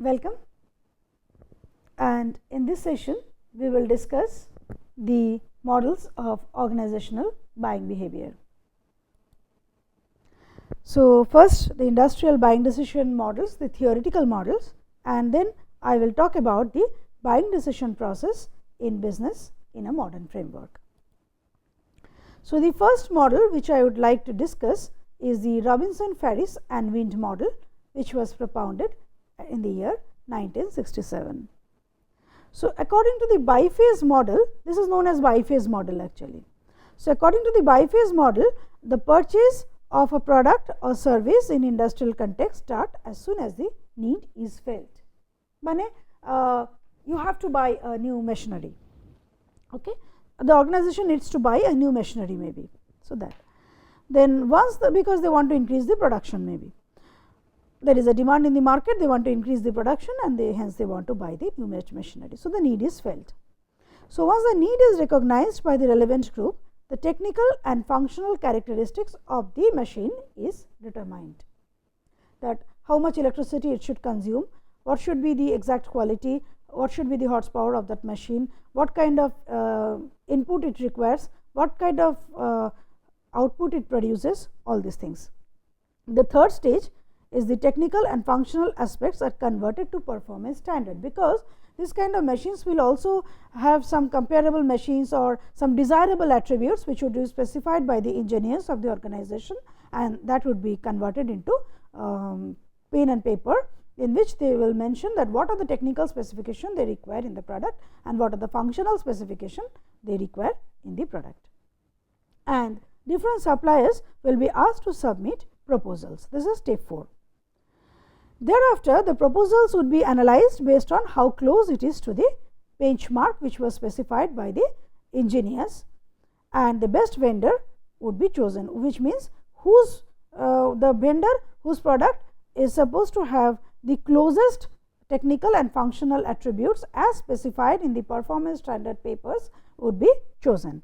Welcome, and in this session we will discuss the models of organizational buying behavior. So, first the industrial buying decision models, the theoretical models, and then I will talk about the buying decision process in business in a modern framework. So, the first model which I would like to discuss is the Robinson, Faris and Wind model, which was propounded in the year 1967. So, according to the biphase model, this is known as biphase model actually. So, according to the biphase model, the purchase of a product or service in industrial context start as soon as the need is felt. Mane, you have to buy a new machinery. Okay, the organization needs to buy a new machinery maybe. So, that then once because they want to increase the production, maybe there is a demand in the market, they want to increase the production and hence they want to buy the new machinery. So, the need is felt. So, once the need is recognized by the relevant group, the technical and functional characteristics of the machine is determined, that how much electricity it should consume, what should be the exact quality, what should be the horsepower of that machine, what kind of input it requires, what kind of output it produces, all these things. The third stage is the technical and functional aspects are converted to performance standard, because this kind of machines will also have some comparable machines or some desirable attributes which would be specified by the engineers of the organization, and that would be converted into pen and paper, in which they will mention that what are the technical specifications they require in the product and what are the functional specifications they require in the product. And different suppliers will be asked to submit proposals. This is step 4. Thereafter, the proposals would be analyzed based on how close it is to the benchmark which was specified by the engineers, and the best vendor would be chosen, which means whose the vendor whose product is supposed to have the closest technical and functional attributes as specified in the performance standard papers would be chosen.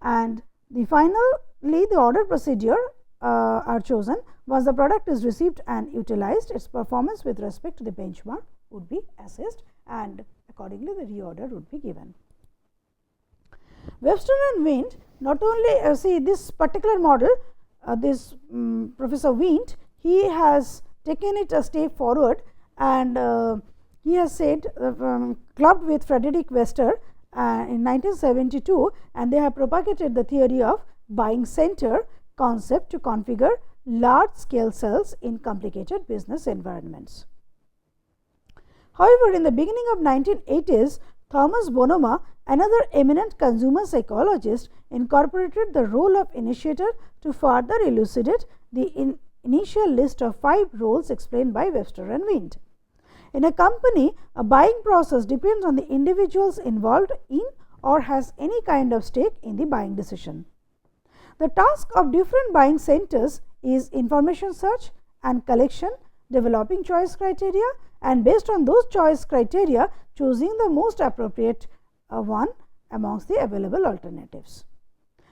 And finally, the order procedure are chosen. Once the product is received and utilized, its performance with respect to the benchmark would be assessed, and accordingly the reorder would be given. Webster and Wind not only see this particular model, this Professor Wind, he has taken it a step forward, and he has said clubbed with Frederick Webster in 1972, and they have propagated the theory of buying center concept to configure large scale cells in complicated business environments. However, in the beginning of 1980s, Thomas Bonoma, another eminent consumer psychologist, incorporated the role of initiator to further elucidate the initial list of 5 roles explained by Webster and Wind. In a company, a buying process depends on the individuals involved in or has any kind of stake in the buying decision. The task of different buying centers is information search and collection, developing choice criteria, and based on those choice criteria, choosing the most appropriate one amongst the available alternatives.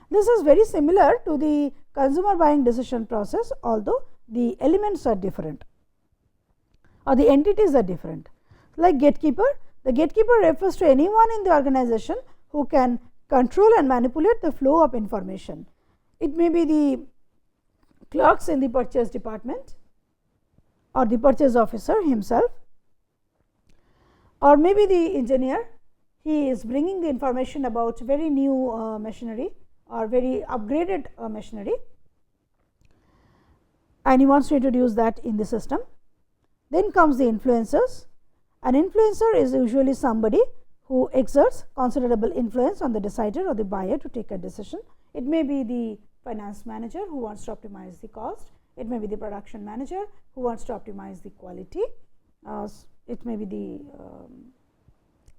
This is very similar to the consumer buying decision process, although the elements are different or the entities are different. Like gatekeeper, the gatekeeper refers to anyone in the organization who can control and manipulate the flow of information. It may be the clerks in the purchase department or the purchase officer himself, or maybe the engineer. He is bringing the information about very new machinery or very upgraded machinery, and he wants to introduce that in the system. Then comes the influencers. An influencer is usually somebody who exerts considerable influence on the decider or the buyer to take a decision. It may be the finance manager who wants to optimize the cost, it may be the production manager who wants to optimize the quality, it may be the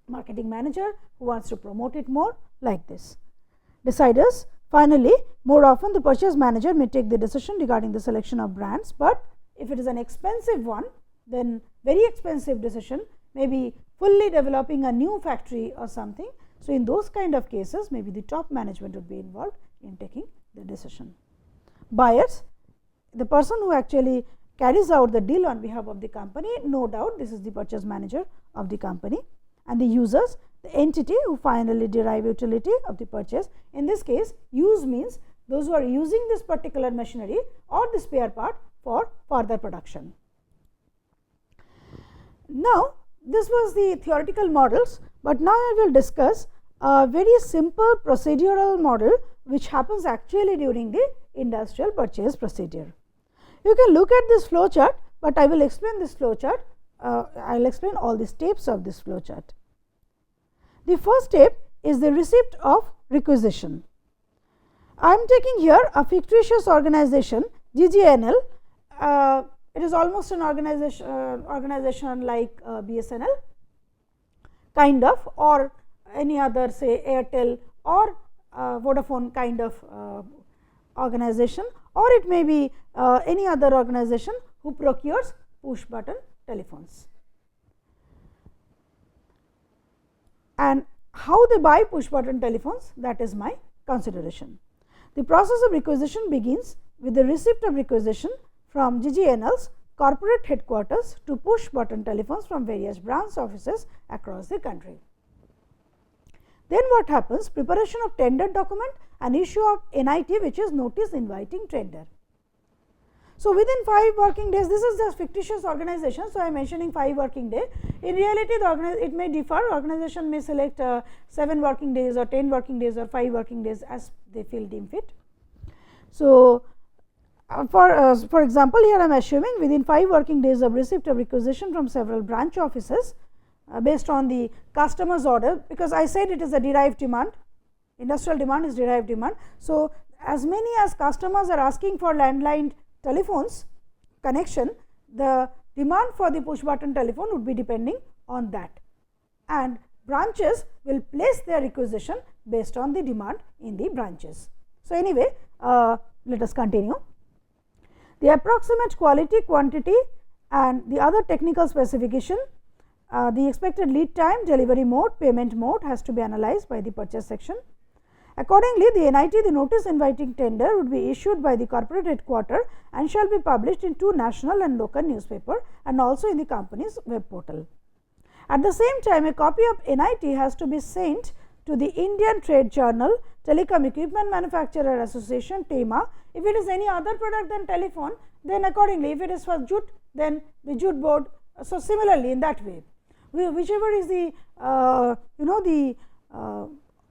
marketing manager who wants to promote it more, like this. Deciders, finally, more often the purchase manager may take the decision regarding the selection of brands, but if it is an expensive one, then very expensive decision, maybe fully developing a new factory or something. So, in those kind of cases, maybe the top management would be involved in taking the decision. Buyers, the person who actually carries out the deal on behalf of the company. No doubt this is the purchase manager of the company, and the users, the entity who finally derive utility of the purchase. In this case, use means those who are using this particular machinery or the spare part for further production. Now, this was the theoretical models, but now I will discuss a very simple procedural model which happens actually during the industrial purchase procedure. You can look at this flow chart, but I will explain this flow chart. I will explain all the steps of this flow chart. The first step is the receipt of requisition. I am taking here a fictitious organization, GGNL. It is almost an organization like BSNL kind of, or any other, say Airtel or Vodafone kind of organization, or it may be any other organization who procures push button telephones. And how they buy push button telephones, that is my consideration. The process of requisition begins with the receipt of requisition from GGNL's corporate headquarters to push button telephones from various branch offices across the country. Then what happens? Preparation of tender document and issue of NIT, which is notice inviting tender. So, within 5 working days, this is just fictitious organization. So, I am mentioning 5 working days. In reality, it may differ. Organization may select 7 working days or 10 working days or 5 working days as they feel deem fit. So, for example, here I am assuming within 5 working days of receipt of requisition from several branch offices based on the customer's order, because I said it is a derived demand, industrial demand is derived demand. So, as many as customers are asking for landline telephones connection, the demand for the push button telephone would be depending on that, and branches will place their requisition based on the demand in the branches. So, anyway, let us continue. The approximate quality, quantity and the other technical specification, the expected lead time, delivery mode, payment mode has to be analyzed by the purchase section. Accordingly, the NIT, the notice inviting tender, would be issued by the corporate headquarter and shall be published in 2 national and local newspaper and also in the company's web portal. At the same time, a copy of NIT has to be sent to the Indian Trade Journal, Telecom Equipment Manufacturer Association, TEMA. If it is any other product than telephone, then accordingly, if it is for jute, then the jute board. So, similarly in that way, whichever is the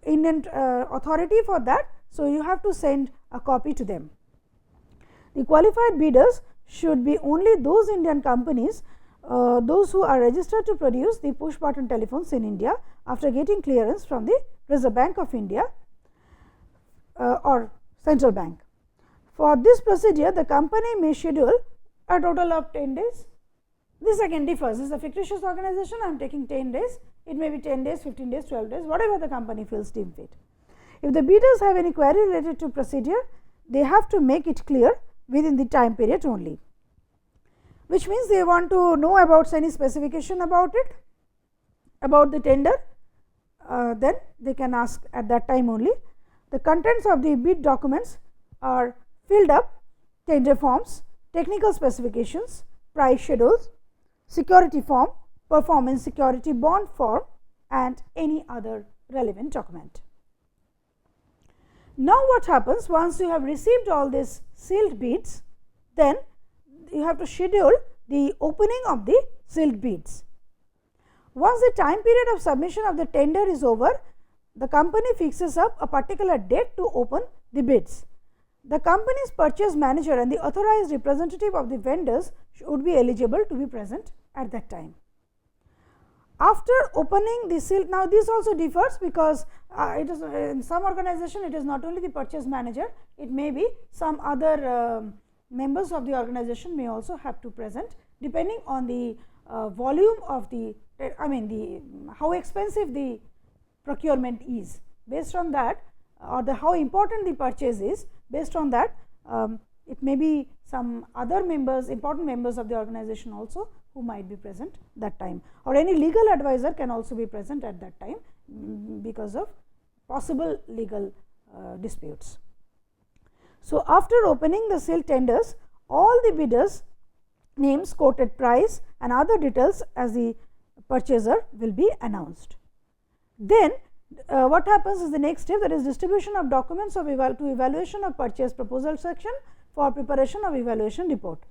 Indian authority for that. So, you have to send a copy to them. The qualified bidders should be only those Indian companies, those who are registered to produce the push button telephones in India after getting clearance from the Reserve Bank of India or Central Bank. For this procedure, the company may schedule a total of 10 days. This again differs. This is a fictitious organization. I am taking 10 days. It may be 10 days, 15 days, 12 days, whatever the company feels deem fit. If the bidders have any query related to procedure, they have to make it clear within the time period only, which means they want to know about any specification about it, about the tender, then they can ask at that time only. The contents of the bid documents are filled up, tender forms, technical specifications, price schedules, security form, performance security bond form and any other relevant document. Now, what happens once you have received all these sealed bids, then you have to schedule the opening of the sealed bids. Once the time period of submission of the tender is over, the company fixes up a particular date to open the bids. The company's purchase manager and the authorized representative of the vendors should be eligible to be present at that time. After opening the seal, now this also differs because it is in some organization it is not only the purchase manager, it may be some other members of the organization may also have to present, depending on the volume of the, how expensive the procurement is. Based on that, or the how important the purchase is, based on that, it may be some other members, important members of the organization also who might be present that time, or any legal advisor can also be present at that time because of possible legal disputes. So, after opening the sealed tenders, all the bidders names, quoted price and other details as the purchaser will be announced. Then what happens is the next step, that is distribution of documents of to evaluation of purchase proposal section for preparation of evaluation report.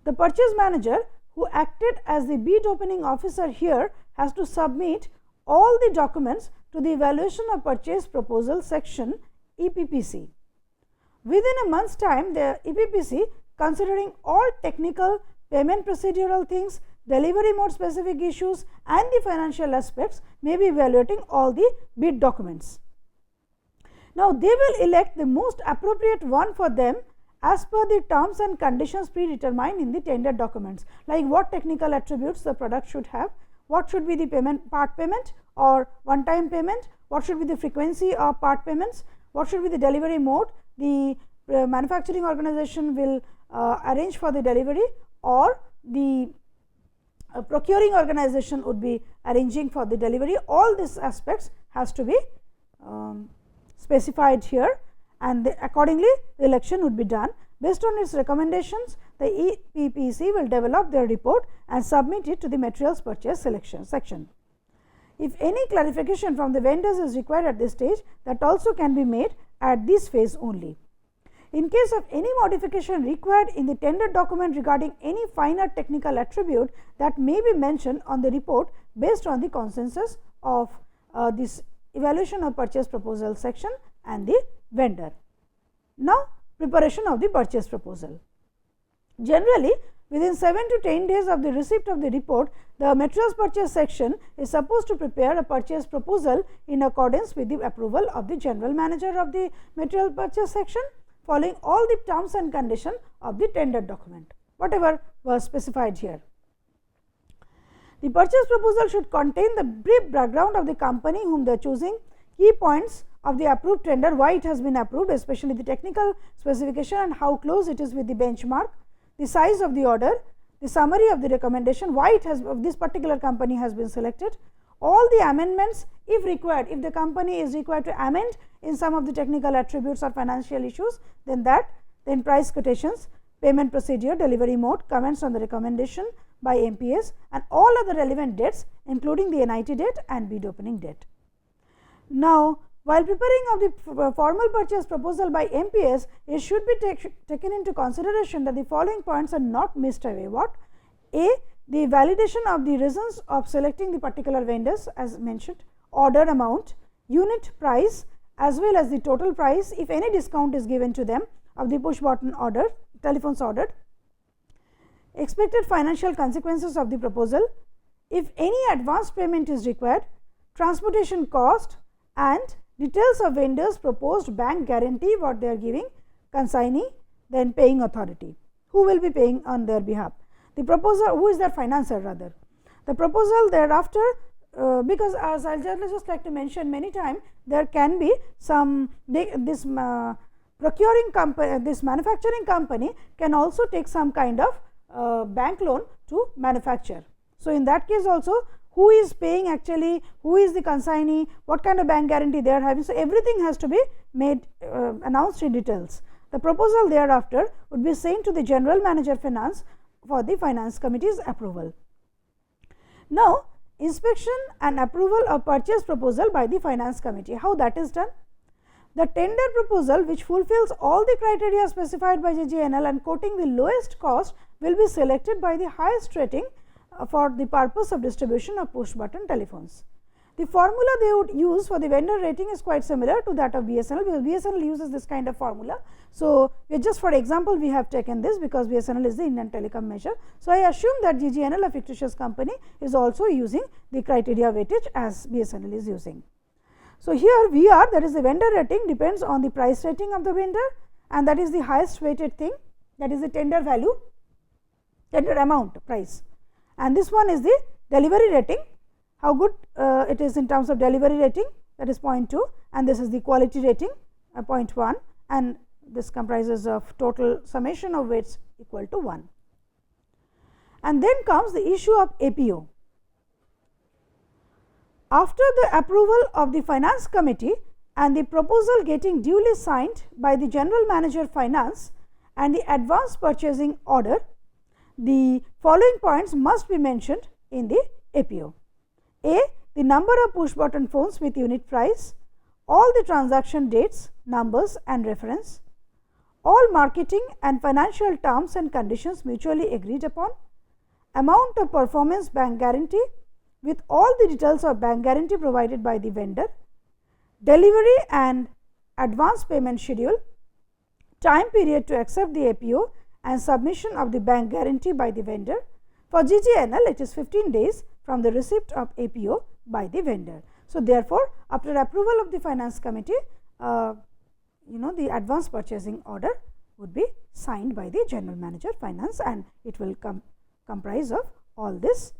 The purchase manager who acted as the bid opening officer here has to submit all the documents to the evaluation of purchase proposal section EPPC. Within a month's time, the EPPC, considering all technical, payment procedural things, delivery mode specific issues and the financial aspects, may be evaluating all the bid documents. Now, they will elect the most appropriate one for them as per the terms and conditions predetermined in the tender documents, like what technical attributes the product should have, what should be the payment, part payment or one time payment, what should be the frequency of part payments, what should be the delivery mode, the manufacturing organization will arrange for the delivery or the procuring organization would be arranging for the delivery. All these aspects has to be specified here, and accordingly the election would be done. Based on its recommendations, the EPPC will develop their report and submit it to the materials purchase selection section. If any clarification from the vendors is required at this stage, that also can be made at this phase only. In case of any modification required in the tender document regarding any finer technical attribute, that may be mentioned on the report based on the consensus of this evaluation of purchase proposal section and the vendor. Now, preparation of the purchase proposal. Generally, within 7 to 10 days of the receipt of the report, the materials purchase section is supposed to prepare a purchase proposal in accordance with the approval of the general manager of the material purchase section, following all the terms and conditions of the tender document, whatever was specified here. The purchase proposal should contain the brief background of the company whom they are choosing, key points of the approved tender, why it has been approved, especially the technical specification and how close it is with the benchmark, the size of the order, the summary of the recommendation, why it has this particular company has been selected, all the amendments if required, if the company is required to amend in some of the technical attributes or financial issues, then that, then price quotations, payment procedure, delivery mode, comments on the recommendation by MPS and all other relevant dates including the NIT date and bid opening date. Now, while preparing of the formal purchase proposal by MPS, it should be taken into consideration that the following points are not missed away. What? A. The validation of the reasons of selecting the particular vendors as mentioned, order amount, unit price as well as the total price if any discount is given to them of the push button order, telephones ordered, expected financial consequences of the proposal, if any advance payment is required, transportation cost and details of vendors proposed bank guarantee what they are giving, consignee, then paying authority, who will be paying on their behalf. The proposer, who is their financer rather. The proposal thereafter, because as I will just like to mention many times, there can be some procuring company, this manufacturing company can also take some kind of bank loan to manufacture. So, in that case also who is paying actually, who is the consignee, what kind of bank guarantee they are having. So, everything has to be made announced in details. The proposal thereafter would be sent to the general manager finance for the finance committee's approval. Now, inspection and approval of purchase proposal by the finance committee, how that is done? The tender proposal which fulfills all the criteria specified by JGNL and quoting the lowest cost will be selected by the highest rating for the purpose of distribution of push button telephones. The formula they would use for the vendor rating is quite similar to that of BSNL, because BSNL uses this kind of formula. So, we just for example, we have taken this because BSNL is the Indian telecom measure. So, I assume that GGNL, a fictitious company, is also using the criteria weightage as BSNL is using. So, here VR, that is the vendor rating, depends on the price rating of the vendor, and that is the highest weighted thing, that is the tender value, tender amount price, and this one is the delivery rating, how good it is in terms of delivery rating, that is 0.2, and this is the quality rating 0.1, and this comprises of total summation of weights equal to 1. And then comes the issue of APO. After the approval of the finance committee and the proposal getting duly signed by the general manager finance and the advance purchasing order, the following points must be mentioned in the APO. A. The number of push button phones with unit price, all the transaction dates, numbers and reference, all marketing and financial terms and conditions mutually agreed upon, amount of performance bank guarantee with all the details of bank guarantee provided by the vendor, delivery and advance payment schedule, time period to accept the APO and submission of the bank guarantee by the vendor. For GGNL, it is 15 days from the receipt of APO by the vendor. So, therefore, after approval of the finance committee, the advance purchasing order would be signed by the general manager finance, and it will comprise of all these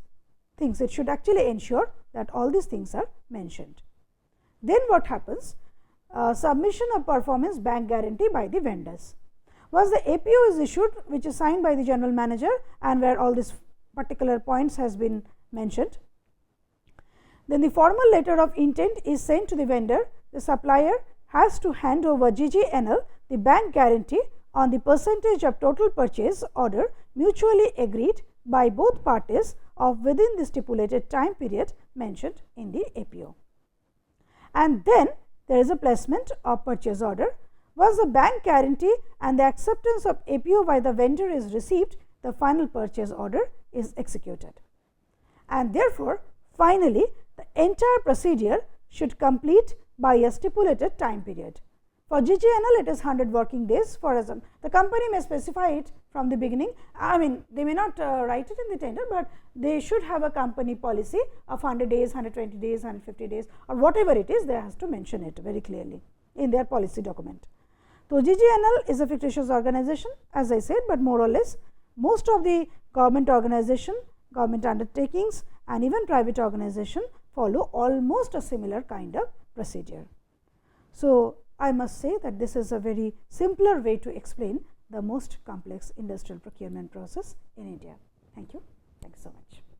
things. It should actually ensure that all these things are mentioned. Then what happens? Submission of performance bank guarantee by the vendors. Once the APO is issued, which is signed by the general manager and where all these particular points has been mentioned, then the formal letter of intent is sent to the vendor. The supplier has to hand over GGNL the bank guarantee on the percentage of total purchase order mutually agreed by both parties of within the stipulated time period mentioned in the APO. And then there is a placement of purchase order. Once the bank guarantee and the acceptance of APO by the vendor is received, the final purchase order is executed. And therefore, finally, the entire procedure should complete by a stipulated time period. For GGNL, it is 100 working days. For example, the company may specify it from the beginning. I mean, they may not write it in the tender, but they should have a company policy of 100 days, 120 days, 150 days, or whatever it is, they have to mention it very clearly in their policy document. So, GGNL is a fictitious organization, as I said, but more or less most of the government organization, government undertakings and even private organization follow almost a similar kind of procedure. So, I must say that this is a very simpler way to explain the most complex industrial procurement process in India. Thank you. Thank you so much.